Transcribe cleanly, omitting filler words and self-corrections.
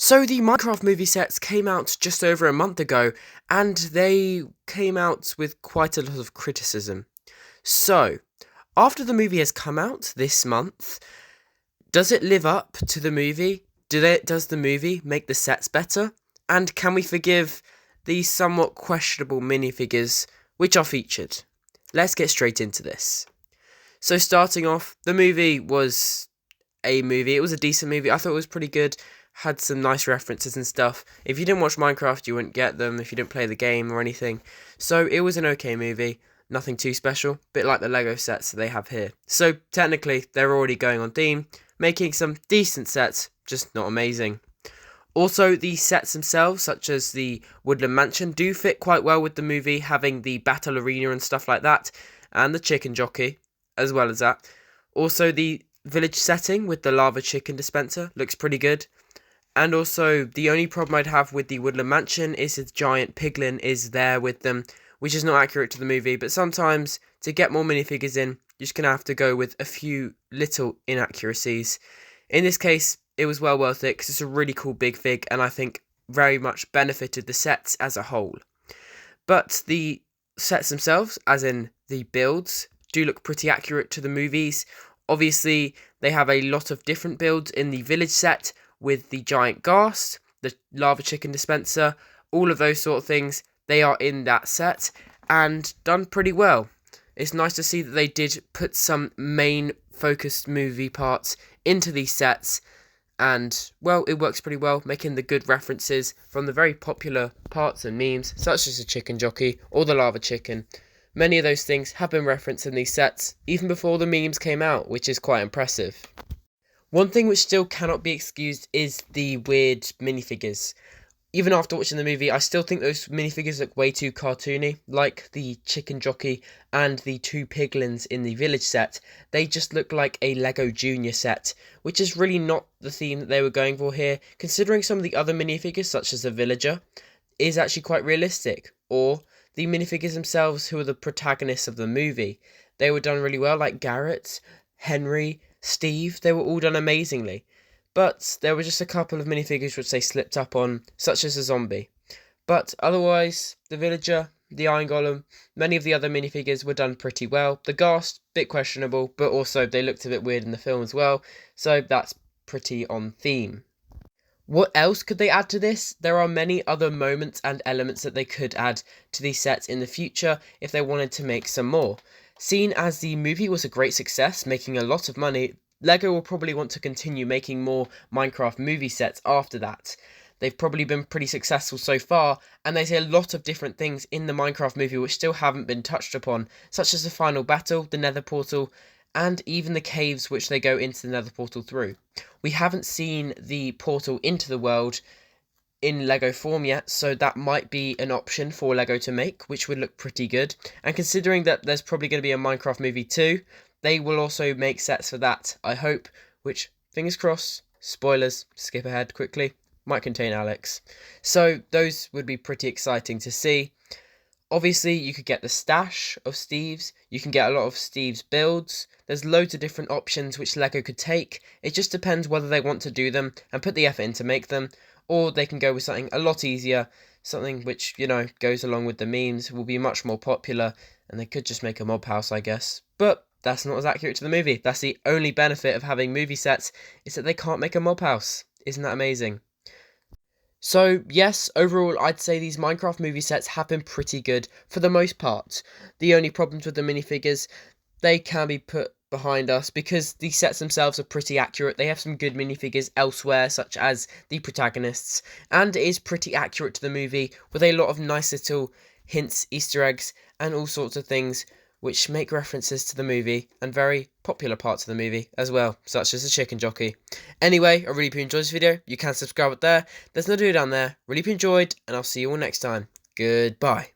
So the Minecraft movie sets came out just over a month ago, and they came out with quite a lot of criticism. So, after the movie has come out this month, does it live up to the movie? Does the movie make the sets better? And can we forgive the somewhat questionable minifigures which are featured? Let's get straight into this. So starting off, the movie was a movie. It was a decent movie. I thought it was pretty good. Had some nice references and stuff. If you didn't watch Minecraft, you wouldn't get them if you didn't play the game or anything. So it was an okay movie. Nothing too special. Bit like the Lego sets that they have here. So technically, they're already going on theme, making some decent sets, just not amazing. Also, the sets themselves, such as the Woodland Mansion, do fit quite well with the movie, having the battle arena and stuff like that, and the chicken jockey, as well as that. Also, the village setting with the lava chicken dispenser looks pretty good. And also, the only problem I'd have with the Woodland Mansion is the giant piglin is there with them, which is not accurate to the movie, but sometimes, to get more minifigures in, you're just going to have to go with a few little inaccuracies. In this case, it was well worth it, because it's a really cool big fig, and I think very much benefited the sets as a whole. But the sets themselves, as in the builds, do look pretty accurate to the movies. Obviously, they have a lot of different builds in the village set, with the giant ghast, the lava chicken dispenser, all of those sort of things, they are in that set, and done pretty well. It's nice to see that they did put some main focused movie parts into these sets, and, well, it works pretty well, making the good references from the very popular parts and memes, such as the chicken jockey, or the lava chicken. Many of those things have been referenced in these sets, even before the memes came out, which is quite impressive. One thing which still cannot be excused is the weird minifigures. Even after watching the movie, I still think those minifigures look way too cartoony, like the chicken jockey and the two piglins in the village set. They just look like a Lego Junior set, which is really not the theme that they were going for here, considering some of the other minifigures, such as the villager, is actually quite realistic, or the minifigures themselves who are the protagonists of the movie. They were done really well, like Garrett, Henry, Steve, they were all done amazingly. But there were just a couple of minifigures which they slipped up on, such as the zombie. But otherwise, the villager, the iron golem, many of the other minifigures were done pretty well. The ghast, bit questionable, but also they looked a bit weird in the film as well, so that's pretty on theme. What else could they add to this? There are many other moments and elements that they could add to these sets in the future if they wanted to make some more. Seen as the movie was a great success, making a lot of money, LEGO will probably want to continue making more Minecraft movie sets after that. They've probably been pretty successful so far, and there's a lot of different things in the Minecraft movie which still haven't been touched upon, such as the final battle, the nether portal, and even the caves which they go into the nether portal through. We haven't seen the portal into the world in Lego form yet, so that might be an option for Lego to make, which would look pretty good. And considering that there's probably going to be a Minecraft movie too, they will also make sets for that, I hope, which, fingers crossed, spoilers, skip ahead quickly, might contain Alex. So those would be pretty exciting to see. Obviously, you could get the stash of Steve's, you can get a lot of Steve's builds, there's loads of different options which Lego could take. It just depends whether they want to do them and put the effort in to make them, or they can go with something a lot easier, something which, goes along with the memes, will be much more popular, and they could just make a mob house, I guess. But that's not as accurate to the movie. That's the only benefit of having movie sets, is that they can't make a mob house. Isn't that amazing? So, yes, overall, I'd say these Minecraft movie sets have been pretty good for the most part. The only problems with the minifigures, they can be put behind us because the sets themselves are pretty accurate. They have some good minifigures elsewhere, such as the protagonists, and it is pretty accurate to the movie with a lot of nice little hints, Easter eggs, and all sorts of things which make references to the movie and very popular parts of the movie as well, such as the chicken jockey. Anyway, I really hope you enjoyed this video. You can subscribe up there. There's another video down there. Really hope you enjoyed, and I'll see you all next time. Goodbye.